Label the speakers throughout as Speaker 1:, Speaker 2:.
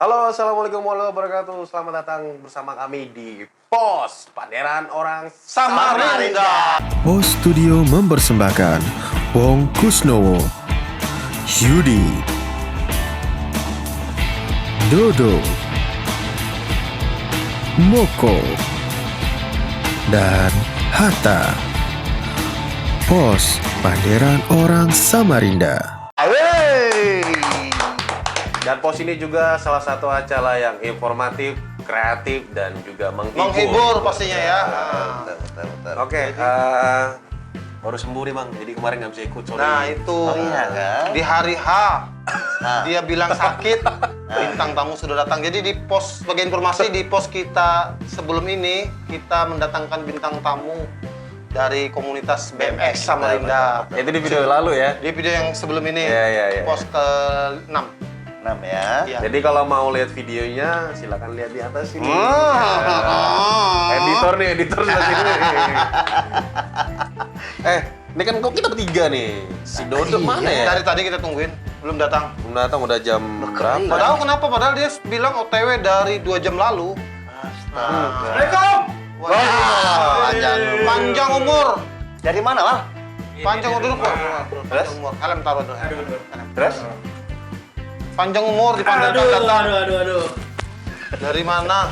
Speaker 1: Halo, assalamualaikum warahmatullahi wabarakatuh. Selamat datang bersama kami di Pos Panderan Orang Samarinda.
Speaker 2: Pos Studio mempersembahkan Wong Kusnowo, Yudi, Dodo, Moko, dan Hatta. Pos Panderan Orang Samarinda.
Speaker 1: Awey! Dan Pos ini juga salah satu acara yang informatif, kreatif, dan juga
Speaker 3: menghibur pastinya ya.
Speaker 1: Betul. Oke, baru sembuh nih Bang, jadi kemarin nggak bisa ikut, sorry.
Speaker 3: Nah itu di hari H dia bilang sakit, bintang tamu sudah datang. Jadi di pos, sebagai informasi, di pos kita sebelum ini kita mendatangkan bintang tamu dari komunitas BMX Samarinda.
Speaker 1: Itu di video lalu ya?
Speaker 3: Di video yang sebelum ini,
Speaker 1: Iya.
Speaker 3: pos ke-6
Speaker 4: ya.
Speaker 3: Iya.
Speaker 1: Jadi kalau mau lihat videonya, silakan lihat di atas sini. Editor sebelah sini. Ini kan kok kita bertiga nih. Si Dodo mana ya?
Speaker 3: Dari tadi kita tungguin, belum datang.
Speaker 1: Belum datang, udah jam berapa?
Speaker 3: Padahal kenapa? Padahal dia bilang OTW dari 2 jam lalu. Assalamualaikum. Panjang umur.
Speaker 4: Dari mana, Bang?
Speaker 3: Panjang umur.
Speaker 4: Terus?
Speaker 3: Helm taruh dulu.
Speaker 4: Terus?
Speaker 3: Panjang umur dipandangkan datang.
Speaker 5: Aduh.
Speaker 3: Dari mana?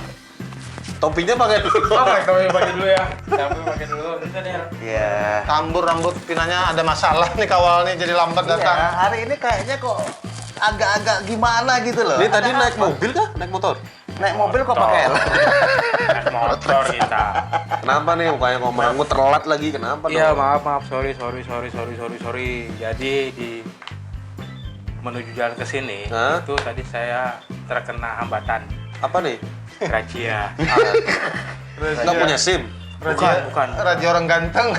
Speaker 1: Topinya pakai dulu.
Speaker 5: Pakai dulu ya. Sampai pakai dulu. Bisa deh.
Speaker 4: Iya.
Speaker 3: Kambur rambut pinanya ada masalah nih kawalnya jadi lambat
Speaker 4: Iya,
Speaker 3: datang.
Speaker 4: hari ini kayaknya kok agak-agak gimana gitu loh.
Speaker 1: Ini tadi
Speaker 4: Ada
Speaker 1: naik
Speaker 4: apa?
Speaker 1: mobil kah? Naik motor?
Speaker 4: Naik mobil kok pakai helm?
Speaker 5: Naik motor kita.
Speaker 1: Kenapa nih mukanya kok merengut, telat lagi? Kenapa
Speaker 5: Iya,
Speaker 1: dong?
Speaker 5: maaf. Sorry. Jadi di menuju jalan ke sini
Speaker 1: Hah?
Speaker 5: itu tadi saya terkena hambatan
Speaker 1: Apa nih?
Speaker 5: razia.
Speaker 1: Nggak punya SIM?
Speaker 5: Bukan.
Speaker 3: Raja orang ganteng.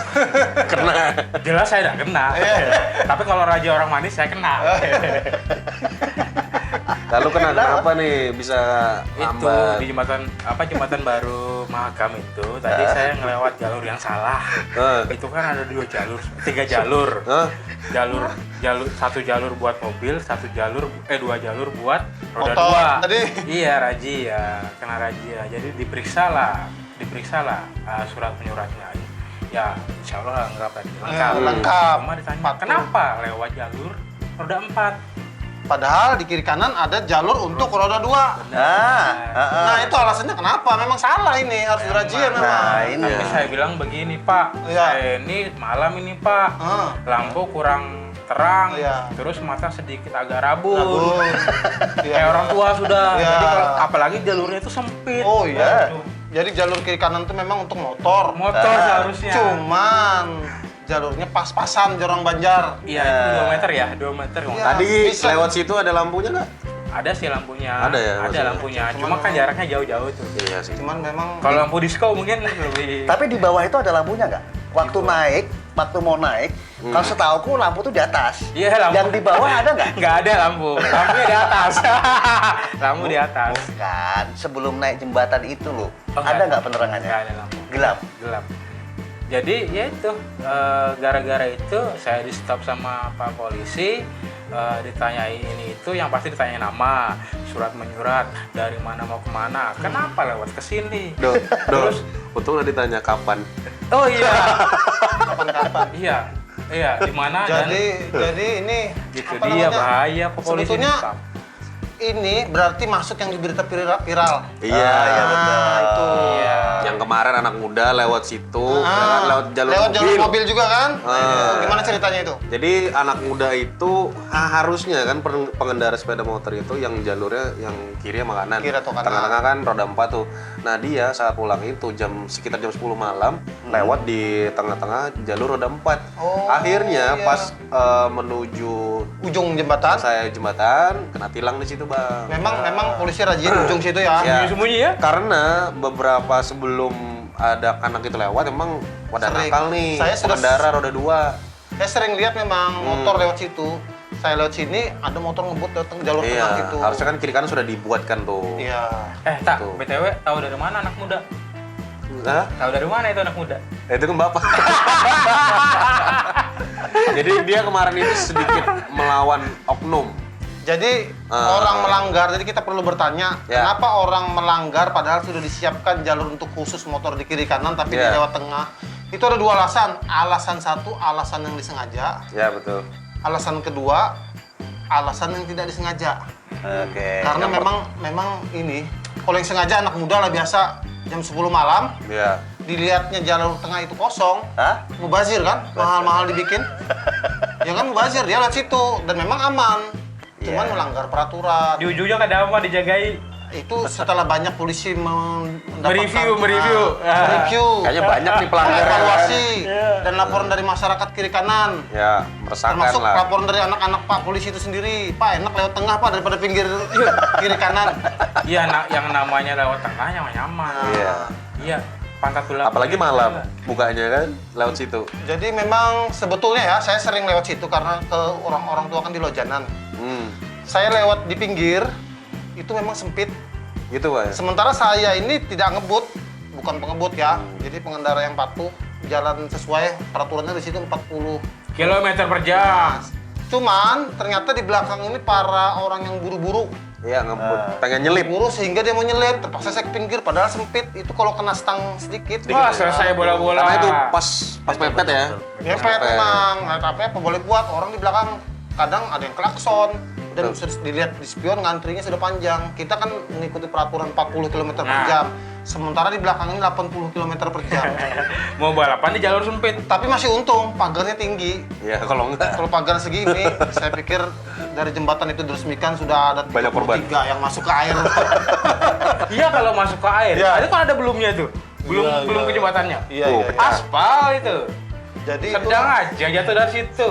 Speaker 1: Kena.
Speaker 5: Jelas saya tidak kena. Tapi kalau raja orang manis saya kena.
Speaker 1: Lalu kenapa nih bisa
Speaker 5: Itu
Speaker 1: lambat?
Speaker 5: di jembatan baru Mahakam itu tadi saya ngelewat jalur yang salah. Itu kan ada 3 jalur. Satu jalur buat mobil, dua jalur buat roda
Speaker 3: Motor.
Speaker 5: 2.
Speaker 3: Tadi
Speaker 5: Iya, kena razia. Jadi diperiksa lah surat penyuratnya. Ya, insya Allah lengkap tadi.
Speaker 3: lengkap.
Speaker 5: Cuma ditanya,
Speaker 3: Patuh.
Speaker 5: kenapa lewat jalur roda 4?
Speaker 3: Padahal di kiri kanan ada jalur untuk roda 2. Nah, itu alasannya kenapa? Memang salah ini, harus dirazia memang.
Speaker 4: Nah, ini.
Speaker 5: Tapi saya bilang begini, Pak.
Speaker 3: Iya.
Speaker 5: Saya ini malam ini, Pak. Lampu kurang terang,
Speaker 3: Iya.
Speaker 5: terus mata sedikit agak rabun.
Speaker 3: Iya.
Speaker 5: Kayak orang tua sudah.
Speaker 3: Iya.
Speaker 5: Jadi apalagi jalurnya itu sempit.
Speaker 3: Oh iya.
Speaker 5: Waduh.
Speaker 3: Jadi jalur kiri kanan itu memang untuk motor.
Speaker 5: Motor seharusnya.
Speaker 3: Cuman jalurnya pas-pasan jorong Banjar.
Speaker 5: Iya, itu 2 meter ya, 2 meter.
Speaker 3: Iya.
Speaker 1: Tadi
Speaker 3: Bisa.
Speaker 1: lewat situ ada lampunya nggak?
Speaker 5: Ada sih lampunya.
Speaker 1: Ada ya,
Speaker 5: Ada
Speaker 1: maksudnya.
Speaker 5: lampunya.
Speaker 3: Cuman
Speaker 5: Cuma kan jaraknya jauh-jauh tuh.
Speaker 1: Iya sih.
Speaker 3: Cuman memang
Speaker 5: Kalau lampu disco mungkin lebih.
Speaker 4: Tapi di bawah itu ada lampunya nggak? Waktu mau naik, kalau setauku lampu tuh di atas.
Speaker 5: Iya, lampu.
Speaker 4: Yang di bawah ada nggak?
Speaker 5: Nggak ada lampu. Lampunya di atas. Lampu di atas.
Speaker 4: Kan, sebelum naik jembatan itu loh,
Speaker 5: Oh,
Speaker 4: ada nggak penerangannya?
Speaker 5: Nggak ada lampu.
Speaker 4: Gelap.
Speaker 5: Gelap. Jadi ya itu gara-gara itu saya di stop sama Pak Polisi, ditanyai ini itu, yang pasti ditanya nama, surat menyurat, dari mana mau kemana, kenapa lewat ke sini.
Speaker 1: Terus untung udah ditanya kapan.
Speaker 5: Oh iya,
Speaker 3: kapan-kapan.
Speaker 5: iya di mana
Speaker 3: Jadi ini
Speaker 5: itu
Speaker 3: apa
Speaker 5: dia
Speaker 3: namanya?
Speaker 5: bahaya Pak Polisi.
Speaker 3: Sebetulnya
Speaker 5: di stop.
Speaker 3: ini berarti masuk yang di berita viral.
Speaker 1: Iya,
Speaker 3: Nah, itu.
Speaker 5: Iya.
Speaker 1: Yang kemarin anak muda lewat situ, ya kan, lewat jalur
Speaker 3: mobil juga kan?
Speaker 1: Ah.
Speaker 3: Gimana ceritanya itu?
Speaker 1: Jadi anak muda itu harusnya kan pengendara sepeda motor itu yang jalurnya yang kiri sama kanan.
Speaker 3: Kiri atau kanan.
Speaker 1: Tengah-tengah kan roda 4 tuh. Nah dia saat pulang itu sekitar jam 10 malam lewat di tengah-tengah jalur roda 4.
Speaker 3: Oh,
Speaker 1: Akhirnya
Speaker 3: iya.
Speaker 1: pas menuju
Speaker 3: Ujung jembatan.
Speaker 1: saya jembatan kena tilang di situ Bang.
Speaker 3: Memang polisi rajin ujung situ ya.
Speaker 1: Ya.
Speaker 5: Sembunyi ya?
Speaker 1: Karena beberapa sebelum ada anak itu lewat emang pada
Speaker 3: Sering.
Speaker 1: nakal nih
Speaker 3: Saya sudah-
Speaker 1: pengendara roda 2.
Speaker 3: Saya sering lihat memang motor lewat situ. Saya lewat sini ada motor ngebut datang jalur tengah
Speaker 1: Iya,
Speaker 3: gitu.
Speaker 1: harusnya kan kiri kanan sudah dibuatkan tuh.
Speaker 3: Iya.
Speaker 5: Tak,
Speaker 1: Tuh.
Speaker 5: BTW tahu dari mana anak muda?
Speaker 1: Hah?
Speaker 5: Tahu dari mana itu anak muda?
Speaker 1: Itu kan bapak. Jadi dia kemarin itu sedikit melawan oknum.
Speaker 3: Jadi orang melanggar, jadi kita perlu bertanya,
Speaker 1: Ya.
Speaker 3: kenapa orang melanggar padahal sudah disiapkan jalur untuk khusus motor di kiri kanan tapi
Speaker 1: Ya.
Speaker 3: di lewat tengah. Itu ada dua alasan. Alasan satu, alasan yang disengaja.
Speaker 1: Ya betul.
Speaker 3: Alasan kedua, alasan yang tidak disengaja.
Speaker 4: Oke.
Speaker 3: Karena memang ini, kalau yang sengaja anak muda lah biasa jam 10 malam,
Speaker 1: Ya.
Speaker 3: dilihatnya jalur tengah itu kosong,
Speaker 4: Hah?
Speaker 3: mubazir kan, mahal-mahal dibikin. Ya kan mubazir, dia lewat situ dan memang aman. Cuman
Speaker 4: Iya.
Speaker 3: melanggar peraturan.
Speaker 5: Di ujungnya kadang apa dijagai
Speaker 3: Itu setelah banyak polisi
Speaker 5: mereview.
Speaker 3: mereview,
Speaker 1: Kayaknya banyak nih pelanggaran.
Speaker 3: evaluasi dan laporan dari masyarakat kiri kanan.
Speaker 1: Ya, meresahkan
Speaker 3: Termasuk
Speaker 1: lah.
Speaker 3: laporan dari anak-anak Pak polisi itu sendiri. Pak, enak lewat tengah Pak daripada pinggir kiri kanan.
Speaker 5: Iya, yang namanya lewat tengah yang nyaman.
Speaker 1: Iya.
Speaker 5: Iya, pantat tulang.
Speaker 1: Apalagi malam, bukanya kan lewat situ.
Speaker 3: Jadi memang sebetulnya ya, saya sering lewat situ karena ke orang-orang tua kan di Lojanan. Saya lewat di pinggir, itu memang sempit.
Speaker 1: Gitu Pak ya?
Speaker 3: Sementara saya ini tidak ngebut, bukan pengebut ya. Jadi pengendara yang patuh, jalan sesuai peraturannya di situ 40.
Speaker 5: Kilometer per jam.
Speaker 3: Cuman ternyata di belakang ini para orang yang buru-buru.
Speaker 1: Iya, ngebut. Pengen nyelip.
Speaker 3: Buru sehingga dia mau nyelip, terpaksa saya ke pinggir padahal sempit. Itu kalau kena stang sedikit.
Speaker 5: Wah, selesai bola-bola.
Speaker 1: Karena itu pas mepet ya.
Speaker 3: Ngepet memang, nggak apa boleh buat. Orang di belakang kadang ada yang klakson. Dan sudah dilihat di spion ngantrinya sudah panjang. Kita kan mengikuti peraturan 40 km per
Speaker 5: Nah.
Speaker 3: jam. Sementara di belakang ini 80 km per jam.
Speaker 5: Mau balapan di jalur sempit.
Speaker 3: Tapi masih untung, pagarnya tinggi.
Speaker 1: Ya, kalau enggak.
Speaker 3: Kalau pagar segini, saya pikir dari jembatan itu diresmikan sudah ada
Speaker 1: Banyak korban.
Speaker 3: 33 yang masuk ke air.
Speaker 5: Iya, kalau masuk ke air.
Speaker 3: Iya.
Speaker 5: Itu kan ada belumnya tuh. Belum
Speaker 3: Iya,
Speaker 5: belum
Speaker 3: iya.
Speaker 5: ke jembatannya.
Speaker 3: Iya,
Speaker 1: Oh,
Speaker 3: iya.
Speaker 5: Aspal itu.
Speaker 3: Jadi itu
Speaker 5: Sedang aja jatuh dari situ.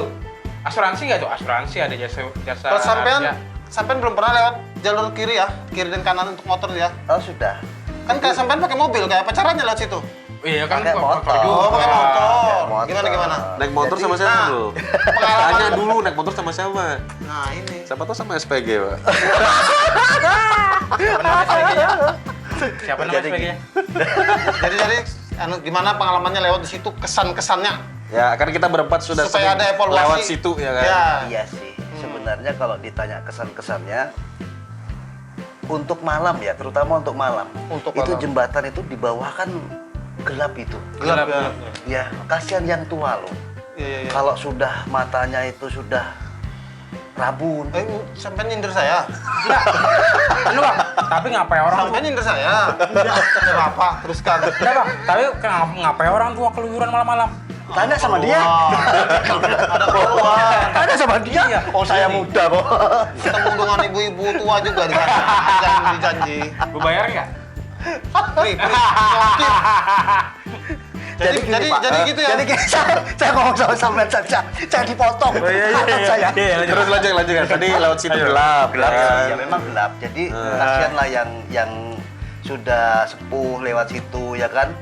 Speaker 5: Asuransi nggak tuh? Asuransi ada jasa.
Speaker 3: kalau sampean
Speaker 5: ya.
Speaker 3: sampean belum pernah lewat jalur kiri ya, kiri dan kanan untuk motor ya.
Speaker 4: Oh sudah.
Speaker 3: Kan kayak sampean pakai mobil, kayak apa caranya lewat situ?
Speaker 5: Iya kan
Speaker 4: Pakai motor.
Speaker 5: juga.
Speaker 3: Oh, pakai motor.
Speaker 4: Pakai motor.
Speaker 3: Gimana?
Speaker 1: Naik motor
Speaker 4: Jadi,
Speaker 1: sama siapa
Speaker 3: nah,
Speaker 1: dulu?
Speaker 3: pengalaman-
Speaker 1: Tanya dulu naik motor sama siapa?
Speaker 3: Nah ini.
Speaker 1: Siapa tuh sama SPG, Pak?
Speaker 5: Siapa nama SPG-nya? Siapa nama
Speaker 4: Jadi
Speaker 5: SPG-nya?
Speaker 3: Jadi gimana pengalamannya lewat di situ, kesan-kesannya?
Speaker 1: Ya, kan kita berempat sudah
Speaker 3: Supaya
Speaker 1: sering
Speaker 3: ada evaluasi.
Speaker 1: lewat situ ya kan.
Speaker 3: Ya.
Speaker 4: Iya sih. Sebenarnya kalau ditanya kesan-kesannya untuk malam ya, terutama untuk malam.
Speaker 3: Untuk
Speaker 4: itu
Speaker 3: malam.
Speaker 4: jembatan itu di bawah kan gelap itu.
Speaker 3: Gelap ya.
Speaker 4: Ya, kasihan yang tua loh.
Speaker 3: Iya.
Speaker 4: Kalau sudah matanya itu sudah rabun.
Speaker 3: Sampai nyindir saya.
Speaker 5: Anu bang, tapi ngapain orang
Speaker 3: Sampai nyindir saya. Enggak apa-apa, teruskan.
Speaker 5: Enggak bang, tapi ngapain orang tua keluyuran malam-malam?
Speaker 4: Tanya sama dia.
Speaker 3: Ada keluar.
Speaker 4: Tanya sama dia.
Speaker 5: Iya.
Speaker 4: Oh, saya muda kok.
Speaker 3: Ketemu dengan ibu-ibu tua juga di sana. Janji.
Speaker 5: Gue bayar nggak?
Speaker 3: Free. Jadi
Speaker 4: gini, Pak.
Speaker 3: jadi gitu ya.
Speaker 4: Jadi gini, saya ngomong sama sampean saja. Saya dipotong. Saya.
Speaker 1: Terus lanjutkan. Tadi lewat situ gelap.
Speaker 4: Gelap
Speaker 1: kan?
Speaker 4: ya, memang gelap. Jadi kasihan lah yang sudah sepuh lewat situ ya kan.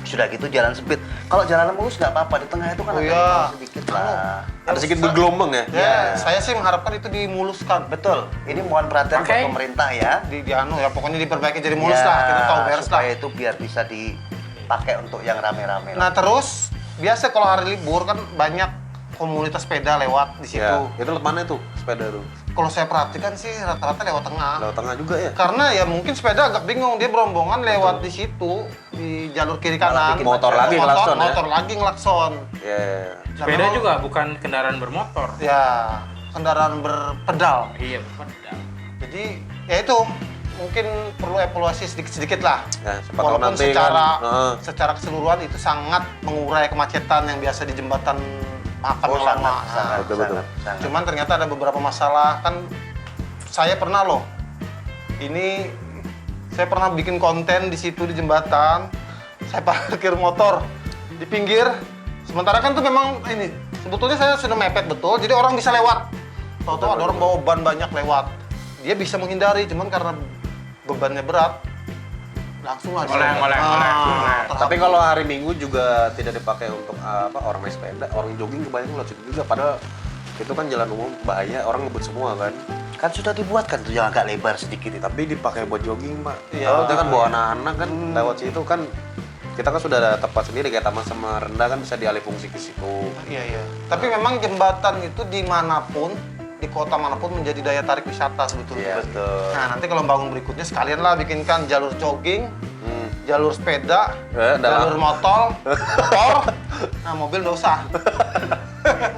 Speaker 4: Sudah gitu jalan sempit. Kalau jalan mulus nggak apa-apa, di tengah itu kan
Speaker 3: Oh,
Speaker 4: ada
Speaker 3: iya.
Speaker 4: lubang sedikit lah.
Speaker 1: Ada sedikit bergelombang ya?
Speaker 3: Ya, saya sih mengharapkan itu dimuluskan.
Speaker 4: Betul. Ini mohon perhatian
Speaker 5: Oke.
Speaker 4: buat pemerintah ya.
Speaker 3: Di anu ya, pokoknya diperbaiki jadi mulus
Speaker 4: Ya,
Speaker 3: lah. Kita tahu beres lah.
Speaker 4: supaya itu biar bisa dipakai untuk yang rame-rame.
Speaker 3: Nah terus biasa kalau hari libur kan banyak komunitas sepeda lewat di situ.
Speaker 1: Ya, itu lewat mana tuh sepeda tuh?
Speaker 3: Kalau saya perhatikan sih rata-rata lewat tengah.
Speaker 1: Lewat tengah juga ya?
Speaker 3: Karena ya mungkin sepeda agak bingung, dia berombongan lewat di situ di jalur kiri kanan.
Speaker 4: bikin
Speaker 1: Motor
Speaker 4: macet.
Speaker 1: lagi ngelakson ya?
Speaker 3: Motor lagi ngelakson.
Speaker 1: Ya.
Speaker 3: Nah,
Speaker 5: Sepeda
Speaker 3: memang-
Speaker 5: juga bukan kendaraan bermotor.
Speaker 3: Ya, kendaraan berpedal.
Speaker 5: Iya, berpedal.
Speaker 3: Jadi ya itu mungkin perlu evaluasi sedikit-sedikit lah.
Speaker 1: Ya, siapa tahu
Speaker 3: Walaupun
Speaker 1: nanti
Speaker 3: secara
Speaker 1: kan,
Speaker 3: secara keseluruhan itu sangat mengurai kemacetan yang biasa di jembatan Mahakam
Speaker 4: Oh,
Speaker 3: yang lama.
Speaker 4: sangat,
Speaker 1: betul.
Speaker 4: sangat.
Speaker 3: Cuman ternyata ada beberapa masalah kan. Saya pernah loh. Ini saya pernah bikin konten di situ di jembatan. Saya parkir motor di pinggir. Sementara kan tuh memang ini sebetulnya saya sudah mepet betul. Jadi orang bisa lewat. Tahu-tahu ada orang bawa ban banyak lewat. Dia bisa menghindari, cuman karena bebannya berat langsung aja.
Speaker 5: Oleng.
Speaker 1: Tapi kalau hari Minggu juga tidak dipakai untuk orang naik sepeda, orang jogging kebanyakan lewat situ juga. Padahal itu kan jalan umum, bahaya, orang ngebut semua kan.
Speaker 4: Kan sudah dibuatkan tuh yang agak lebar sedikit itu.
Speaker 1: Tapi dipakai buat jogging, Pak.
Speaker 3: Iya.
Speaker 1: Kalau kita kan bawa anak-anak kan lewat situ kan, kita kan sudah ada tempat sendiri kayak Taman Samarinda kan bisa dialih fungsi ke situ.
Speaker 3: Iya. Tapi memang jembatan itu dimanapun di kota manapun menjadi daya tarik wisata sebetulnya.
Speaker 1: Iya, betul.
Speaker 3: Nah, nanti kalau bangun berikutnya sekalian lah bikinkan jalur jogging, jalur sepeda, jalur motor, nah mobil nggak usah.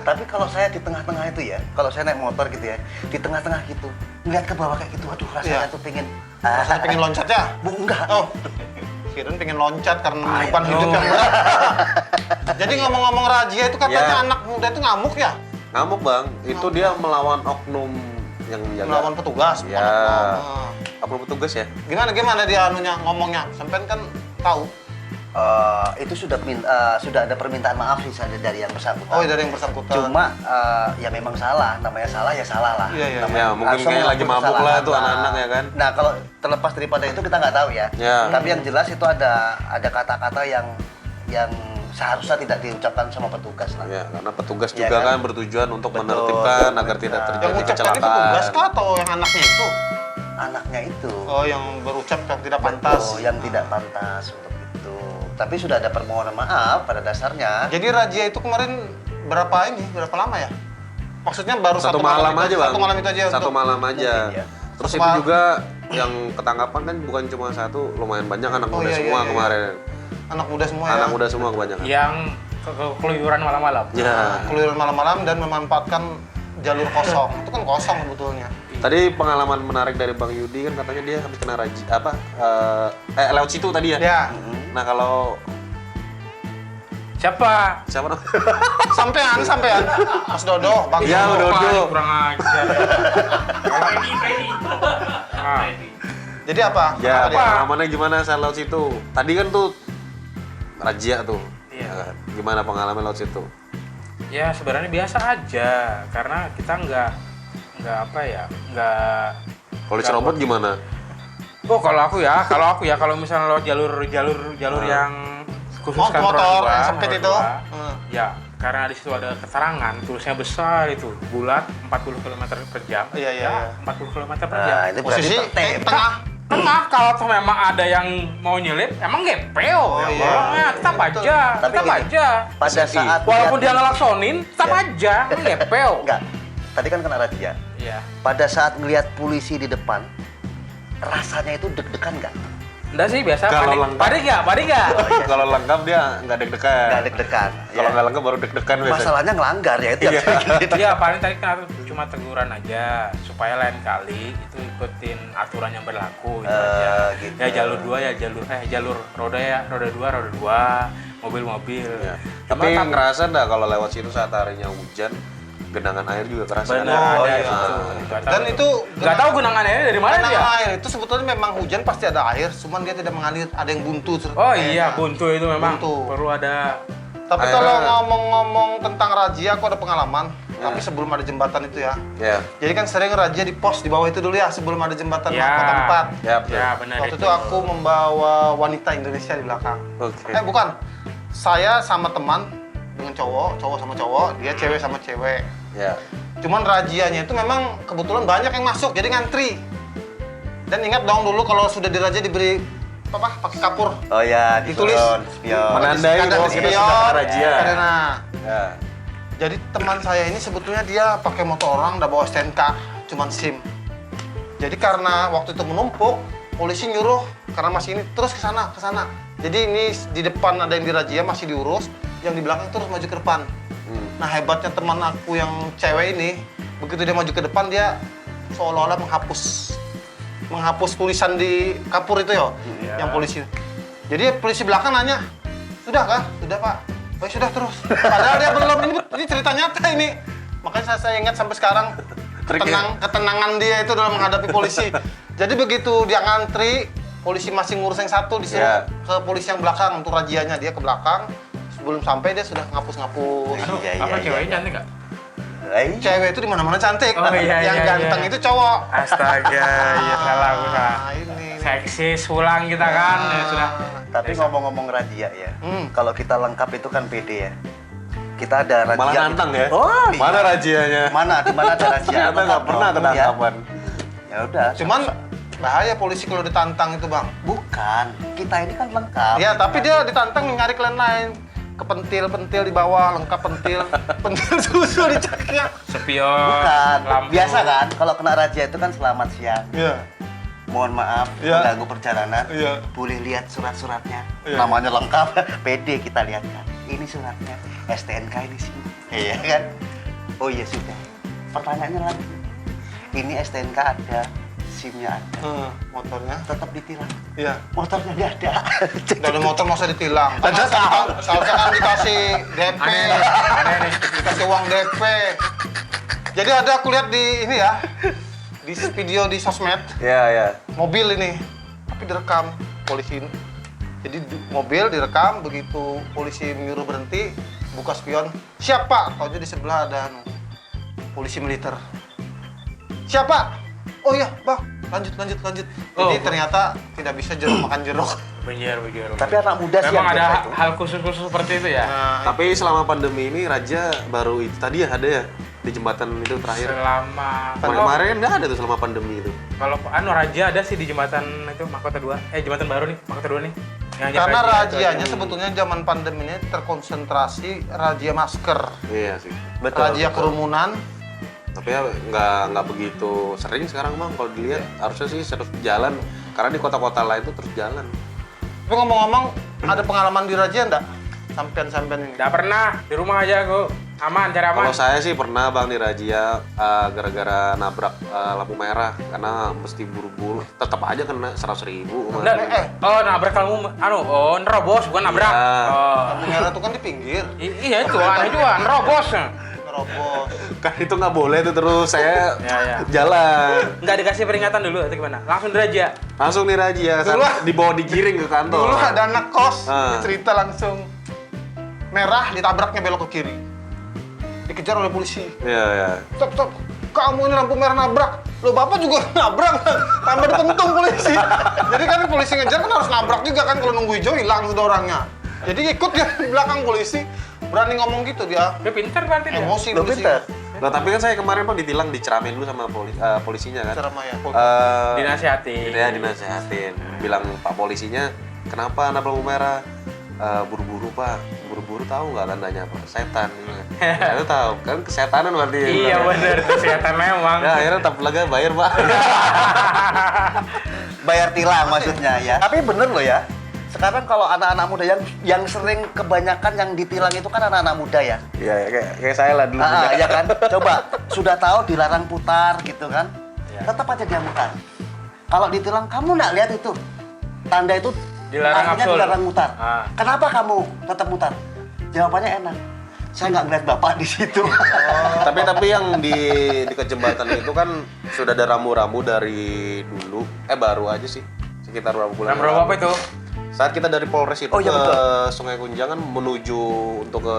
Speaker 4: Tapi kalau saya di tengah-tengah itu ya, kalau saya naik motor gitu ya, di tengah-tengah gitu, ngeliat ke bawah kayak gitu, aduh rasanya
Speaker 3: Iya.
Speaker 4: tuh pengen,
Speaker 3: Rasanya pengen loncat ya?
Speaker 4: Bu, enggak.
Speaker 3: Oh, kirain pengen loncat karena menyimpan hidup yang berat. Jadi ngomong-ngomong razia itu katanya
Speaker 1: Ya.
Speaker 3: anak muda itu ngamuk ya?
Speaker 1: Ngamuk bang, itu dia melawan oknum yang jaga.
Speaker 3: Melawan petugas.
Speaker 1: Ya. Oknum petugas ya.
Speaker 3: Gimana dia anunya ngomongnya? Sampean kan tahu.
Speaker 4: Itu sudah ada permintaan maaf sih dari yang bersangkutan.
Speaker 3: Oh, dari yang bersangkutan.
Speaker 4: Cuma ya memang salah, namanya salah ya salah lah.
Speaker 3: Iya, iya,
Speaker 4: Namanya-
Speaker 1: Ya, mungkin
Speaker 4: semua
Speaker 1: kayaknya lagi mabuk
Speaker 4: kesalahan
Speaker 1: lah tuh anak-anak ya kan.
Speaker 4: Nah, kalau terlepas daripada itu kita nggak tahu ya.
Speaker 1: Ya.
Speaker 4: Tapi yang jelas itu ada kata-kata yang seharusnya tidak diucapkan sama petugas lah.
Speaker 1: Ya, karena petugas
Speaker 4: Ya
Speaker 1: juga
Speaker 4: kan?
Speaker 1: kan bertujuan untuk
Speaker 4: Betul,
Speaker 1: menertibkan agar tidak
Speaker 4: Yang
Speaker 1: terjadi
Speaker 3: Yang ucapkan itu
Speaker 1: kecelakaan.
Speaker 3: petugas kah atau yang anaknya itu?
Speaker 4: Anaknya itu.
Speaker 3: Oh, yang berucap yang tidak pantas.
Speaker 4: Betul, yang tidak pantas untuk itu. Tapi sudah ada permohonan maaf pada dasarnya.
Speaker 3: Jadi razia itu kemarin berapa lama ya? Maksudnya baru
Speaker 1: Satu malam
Speaker 3: itu,
Speaker 1: aja bang.
Speaker 3: Satu malam itu aja.
Speaker 1: Satu
Speaker 3: untuk-
Speaker 1: malam aja.
Speaker 4: Mungkin, ya.
Speaker 1: Terus
Speaker 3: Satu
Speaker 1: itu
Speaker 3: malam.
Speaker 1: juga yang ketangkapan kan bukan cuma satu, lumayan banyak anak
Speaker 3: Oh,
Speaker 1: muda
Speaker 3: iya,
Speaker 1: semua
Speaker 3: iya, iya.
Speaker 1: kemarin.
Speaker 3: Anak muda semua ya.
Speaker 1: Anak muda semua kebanyakan.
Speaker 5: Yang keluyuran malam-malam.
Speaker 1: Ya.
Speaker 3: Keluyuran malam-malam dan memanfaatkan jalur kosong. Itu kan kosong sebetulnya.
Speaker 1: Tadi pengalaman menarik dari Bang Yudi kan katanya dia habis kena lewat situ tadi ya.
Speaker 3: Ya.
Speaker 1: Nah kalau
Speaker 5: Siapa?
Speaker 1: siapa namanya?
Speaker 3: Sampean. Mas Dodo, Bang
Speaker 1: Iya,
Speaker 3: Dodo.
Speaker 1: Dodo.
Speaker 5: Wah, kurang ajar. Nah,
Speaker 3: Jadi apa?
Speaker 1: Ya,
Speaker 3: Apa dia?
Speaker 1: pengalamannya gimana saat lewat situ? Tadi kan tuh razia tuh.
Speaker 5: Iya.
Speaker 1: Ya, gimana pengalaman lewat situ?
Speaker 5: ya sebenarnya biasa aja karena kita nggak apa ya, nggak.
Speaker 1: Kalau di Cerobot gimana?
Speaker 5: Oh kalau aku ya kalau misalnya lewat jalur yang khusus kan
Speaker 3: Motor
Speaker 5: roda
Speaker 3: yang
Speaker 5: dua,
Speaker 3: sempit
Speaker 5: roda
Speaker 3: itu.
Speaker 5: dua,
Speaker 3: Hmm.
Speaker 5: ya karena di situ ada keterangan tulisnya besar itu bulat 40 km per jam.
Speaker 3: Iya, iya,
Speaker 5: Ya,
Speaker 3: iya.
Speaker 5: 40 km per jam.
Speaker 4: Nah, itu berarti
Speaker 3: Posisi tengah.
Speaker 5: Tengah kalau tuh memang ada yang mau nyelip, emang GPO.
Speaker 3: Oh,
Speaker 5: ya,
Speaker 3: iya.
Speaker 5: bolongnya, tetap
Speaker 3: Betul.
Speaker 5: aja,
Speaker 4: Tapi
Speaker 5: tetap
Speaker 4: gini,
Speaker 5: aja.
Speaker 4: pada saat
Speaker 5: Walaupun dia
Speaker 4: lihat-
Speaker 5: ngelaksonin, tetap
Speaker 4: Iya.
Speaker 5: aja, kan GPO.
Speaker 4: enggak. Tadi kan kena razia.
Speaker 5: Iya.
Speaker 4: Pada saat ngelihat polisi di depan, rasanya itu deg-degan nggak?
Speaker 5: Enggak sih, biasa
Speaker 1: Kalau
Speaker 5: panik.
Speaker 1: lengkap.
Speaker 5: Panik nggak?
Speaker 1: Kalau lengkap dia nggak deg-degan.
Speaker 4: Nggak deg-degan.
Speaker 1: Kalau
Speaker 4: ya.
Speaker 1: nggak lengkap baru deg-degan biasanya.
Speaker 4: Masalahnya ngelanggar ya itu yang
Speaker 1: Iya.
Speaker 4: kayak gitu.
Speaker 5: Iya, paling tadi kan cuma teguran aja supaya lain kali itu ikutin aturan yang berlaku itu aja.
Speaker 4: Gitu.
Speaker 5: Ya jalur roda ya, roda dua, mobil-mobil.
Speaker 1: Ya.
Speaker 5: Cuma
Speaker 1: Tapi
Speaker 5: tak-
Speaker 1: ngerasa nggak kalau lewat situ saat harinya hujan, genangan air juga kerasa.
Speaker 5: bener
Speaker 3: Oh,
Speaker 5: ada
Speaker 3: iya.
Speaker 5: itu. Nggak tahu
Speaker 3: Dan
Speaker 5: tuh.
Speaker 3: itu
Speaker 5: nggak tahu genangan airnya dari mana
Speaker 3: genangan
Speaker 5: dia.
Speaker 3: air itu sebetulnya memang hujan pasti ada air, cuman dia tidak mengalir, ada yang buntu.
Speaker 5: Oh iya, buntu itu memang
Speaker 3: Buntu.
Speaker 5: perlu ada.
Speaker 3: Tapi
Speaker 1: Air.
Speaker 3: kalau ngomong-ngomong tentang razia, aku ada pengalaman. Tapi sebelum ada jembatan itu ya.
Speaker 1: Ya.
Speaker 3: Jadi kan sering razia di pos di bawah itu dulu ya, sebelum ada jembatan
Speaker 5: Ya.
Speaker 3: Kota 4.
Speaker 1: Ya, betul.
Speaker 5: Ya benar
Speaker 3: Waktu itu aku membawa wanita Indonesia di belakang.
Speaker 1: Oke.
Speaker 3: Bukan. Saya sama teman dengan cowok sama cowok, dia cewek sama cewek.
Speaker 1: Ya.
Speaker 3: Cuman rajianya itu memang kebetulan banyak yang masuk, jadi ngantri. Dan ingat dong dulu kalau sudah dirazia diberi apa? Pakai kapur.
Speaker 4: Oh ya,
Speaker 3: Ditulis.
Speaker 4: spion.
Speaker 1: Menandai
Speaker 3: Ada
Speaker 1: bahwa kita
Speaker 3: spion,
Speaker 1: sudah kena razia.
Speaker 3: karena
Speaker 1: Ya.
Speaker 3: jadi teman saya ini sebetulnya dia pakai motor orang, udah bawa STNK, cuman SIM. Jadi karena waktu itu menumpuk, polisi nyuruh karena masih ini terus ke sana. Jadi ini di depan ada yang dirazia masih diurus, yang di belakang terus maju ke depan. Nah hebatnya teman aku yang cewek ini, begitu dia maju ke depan dia seolah-olah menghapus tulisan di kapur itu ya, yang polisi. Jadi polisi belakang nanya, sudah kah? Sudah pak. Oh ya sudah terus. Padahal dia belum, ini cerita nyata ini. Makanya saya ingat sampai sekarang ketenangan dia itu dalam menghadapi polisi. Jadi begitu dia ngantri, polisi masih ngurus yang satu, disuruh ke polisi yang belakang untuk rajianya. Dia ke belakang, sebelum sampai dia sudah ngapus-ngapus.
Speaker 4: Iya,
Speaker 5: Apa
Speaker 4: iya,
Speaker 5: ceweknya
Speaker 4: iya.
Speaker 5: cantik nggak?
Speaker 3: Cewek itu di mana-mana cantik.
Speaker 5: Oh, iya,
Speaker 3: yang
Speaker 5: iya,
Speaker 3: ganteng
Speaker 5: iya.
Speaker 3: itu cowok.
Speaker 5: Astaga, ya salah aku salah.
Speaker 3: Nah, ini.
Speaker 5: Seksis pulang kita kan, ya sudah.
Speaker 4: Tapi ngomong-ngomong razia ya,
Speaker 3: Hmm.
Speaker 4: kalau kita lengkap itu kan pede ya. Kita ada razia.
Speaker 1: Malah nantang ya.
Speaker 4: Oh, iya.
Speaker 1: Mana rajianya?
Speaker 4: Di mana ada razia?
Speaker 1: Ternyata nggak pernah
Speaker 4: Ya.
Speaker 1: ketangkapan.
Speaker 4: Ya udah.
Speaker 3: Cuman bahaya polisi kalau ditantang itu bang.
Speaker 4: bukan, kita ini kan lengkap.
Speaker 3: Ya tapi dia ditantang nyari klien lain. kepentil di bawah, lengkap pentil susu diceknya.
Speaker 5: Spion.
Speaker 4: Bukan.
Speaker 5: Lampu.
Speaker 4: Biasa kan kalau kena razia itu kan selamat siang.
Speaker 3: Iya.
Speaker 4: Mohon maaf
Speaker 3: Iya.
Speaker 4: mengganggu perjalanan.
Speaker 3: Iya.
Speaker 4: Boleh lihat surat-suratnya.
Speaker 3: Iya.
Speaker 4: Namanya lengkap. PD kita lihat kan. Ini suratnya. STNK ini sih. Iya kan? Oh iya sudah. Pertanyaannya lagi. Ini STNK ada, SIM-nya ada.
Speaker 3: Motornya.
Speaker 4: Tetap ditilang.
Speaker 3: Iya.
Speaker 4: Motornya nggak ada.
Speaker 3: Nggak ada motor masa ditilang.
Speaker 4: Ada tahu.
Speaker 3: Seharusnya kan dikasih DP.
Speaker 5: Aneh nih.
Speaker 3: Dikasih uang DP. Jadi ada aku lihat di ini ya. Di video di sosmed.
Speaker 1: Ya.
Speaker 3: Mobil ini. Tapi direkam polisi. Jadi mobil direkam, begitu polisi menyuruh berhenti, buka spion. Siapa? Tahu aja di sebelah ada polisi militer. Siapa? Oh iya, Bang. Lanjut. Jadi
Speaker 5: Oh.
Speaker 3: ternyata tidak bisa makan jeruk.
Speaker 5: Bener.
Speaker 4: Tapi anak muda sih
Speaker 5: Memang
Speaker 4: yang biasa
Speaker 5: ada
Speaker 4: itu.
Speaker 5: hal khusus seperti itu ya.
Speaker 3: Nah,
Speaker 1: Tapi selama pandemi ini Raja baru itu tadi ya ada ya di jembatan itu terakhir.
Speaker 5: Selama
Speaker 1: Kemarin nggak ada tuh selama pandemi itu.
Speaker 5: kalau Raja ada sih di jembatan itu Mahkota 2. Jembatan baru nih, Mahkota 2 nih. Yang
Speaker 3: karena
Speaker 5: Raja itu
Speaker 3: rajianya
Speaker 5: aja.
Speaker 3: sebetulnya zaman pandemi ini terkonsentrasi razia masker,
Speaker 1: Iya sih.
Speaker 3: razia kerumunan.
Speaker 1: Tapi ya nggak begitu sering sekarang Bang kalau dilihat. Harusnya sih terus jalan karena di kota-kota lain tuh terus jalan.
Speaker 3: Tapi ngomong-ngomong, ada pengalaman di razia enggak? Sampean ini.
Speaker 5: Nggak pernah, di rumah aja aku. Aman, cari aman.
Speaker 1: Kalau saya sih pernah Bang di razia gara-gara nabrak lampu merah karena mesti buru-buru. Tetap aja kena 100.000.
Speaker 5: Nabrak kamu, nerobos bukan nabrak.
Speaker 1: Iya.
Speaker 5: Oh.
Speaker 3: Lampu merah itu kan di pinggir,
Speaker 5: Iya itu, aneh juga, nerobos.
Speaker 3: nerobos.
Speaker 1: Kan itu nggak boleh tuh terus saya
Speaker 5: Ya.
Speaker 1: jalan.
Speaker 5: Nggak dikasih peringatan dulu atau gimana? Langsung diraja.
Speaker 1: Langsung nih razia,
Speaker 3: Dulu-
Speaker 1: dibawa digiring ke kantor.
Speaker 3: Dulu ada anak kos,
Speaker 1: Ah.
Speaker 3: cerita langsung merah ditabraknya belok ke kiri. Dikejar oleh polisi.
Speaker 1: Iya.
Speaker 3: Stop. Kamu ini lampu merah nabrak. Loh, Bapak juga nabrak. Tambah dipentung polisi. Jadi kan polisi ngejar kan harus nabrak juga kan, kalau nunggu hijau hilang sudah orangnya. Jadi ikut dia di belakang polisi. Berani ngomong gitu dia.
Speaker 5: Dia pintar berarti dia.
Speaker 3: Emosi
Speaker 4: Lo
Speaker 3: polisi.
Speaker 4: pinter.
Speaker 1: Nah tapi kan saya kemarin Bang ditilang, diceramin dulu sama polisinya kan.
Speaker 3: Ceramah ya.
Speaker 5: Dinasihatin.
Speaker 1: Ya dinasehatin. Bilang Pak polisinya, kenapa nabrak lampu merah? Buru-buru Pak. Buru-buru tahu nggak tandanya apa? Setan. Saya tahu kan kesetanan berarti.
Speaker 5: Iya bener, itu kesehatan memang.
Speaker 1: Ya akhirnya tetap lega bayar Pak.
Speaker 4: Bayar tilang maksudnya ya. Tapi bener loh ya. Sekarang kalau anak-anak muda yang sering kebanyakan yang ditilang itu kan anak-anak muda ya.
Speaker 1: Iya kayak saya lah dulu.
Speaker 4: Ya kan? Coba sudah tahu dilarang putar gitu kan.
Speaker 5: Ya.
Speaker 4: Tetap aja dia mutar. Kalau ditilang kamu nggak lihat itu. Tanda itu
Speaker 5: Dilarang
Speaker 4: artinya
Speaker 5: absol.
Speaker 4: dilarang mutar.
Speaker 5: Ah.
Speaker 4: Kenapa kamu tetap mutar? Jawabannya enak. Saya nggak ngeliat bapak di situ.
Speaker 1: Tapi yang di jembatan itu kan sudah ada rambu-rambu dari dulu. Baru aja sih. Sekitar berapa bulan.
Speaker 5: Nomor berapa itu?
Speaker 1: Saat kita dari Polres itu
Speaker 4: Oh, iya,
Speaker 1: ke
Speaker 4: betul.
Speaker 1: Sungai Kunjangan menuju untuk ke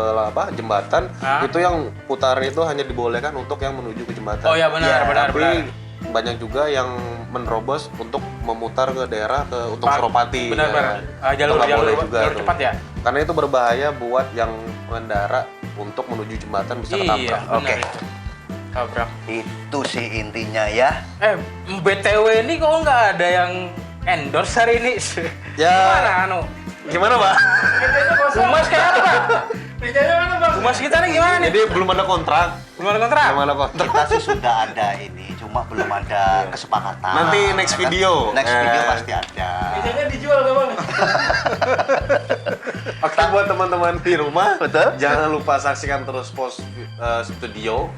Speaker 1: jembatan,
Speaker 5: Hah?
Speaker 1: itu yang putar itu hanya dibolehkan untuk yang menuju ke jembatan.
Speaker 5: Oh ya benar, benar.
Speaker 1: Tapi banyak juga yang menerobos untuk memutar ke daerah untuk
Speaker 5: Pak,
Speaker 1: Suropati.
Speaker 5: benar.
Speaker 1: Itu nggak boleh juga
Speaker 5: jalur
Speaker 1: tuh.
Speaker 5: cepat ya?
Speaker 1: Karena itu berbahaya buat yang pengendara untuk menuju jembatan bisa
Speaker 5: Iya,
Speaker 1: ketabrak.
Speaker 5: benar.
Speaker 4: Oke.
Speaker 5: Tabrak.
Speaker 4: Itu sih intinya ya.
Speaker 5: BTW ini kok nggak ada yang endorse hari ini?
Speaker 1: Ya.
Speaker 5: Gimana,
Speaker 1: Gimana Pak?
Speaker 5: Humas kayak apa? Humas kita nih gimana nih?
Speaker 1: Jadi belum ada kontrak.
Speaker 5: Gimana kontrak?
Speaker 1: Belum ada kontrak.
Speaker 4: Kita sih sudah ada ini, cuma belum ada kesepakatan.
Speaker 1: Nanti next
Speaker 4: Ya kan?
Speaker 1: video.
Speaker 4: Next video pasti ada.
Speaker 5: dijual gak bang?
Speaker 1: Oke buat teman-teman di rumah,
Speaker 4: Betul.
Speaker 1: jangan lupa saksikan terus Pos Studio.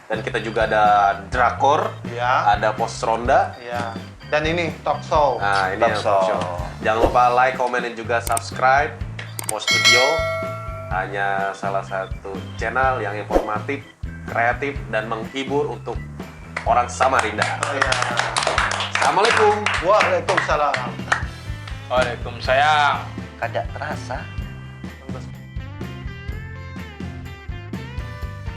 Speaker 1: Dan kita juga ada Drakor,
Speaker 3: Ya.
Speaker 1: ada Pos Ronda.
Speaker 3: Iya. Dan ini talk show.
Speaker 1: Nah ini
Speaker 4: Talk
Speaker 1: yang
Speaker 4: show.
Speaker 1: talk show. Jangan lupa like, komen, dan juga subscribe Pos Studio. Hanya salah satu channel yang informatif, kreatif, dan menghibur untuk orang Samarinda.
Speaker 3: Iya.
Speaker 1: Assalamualaikum.
Speaker 3: Waalaikumsalam.
Speaker 5: Waalaikumsalam.
Speaker 4: Kada terasa.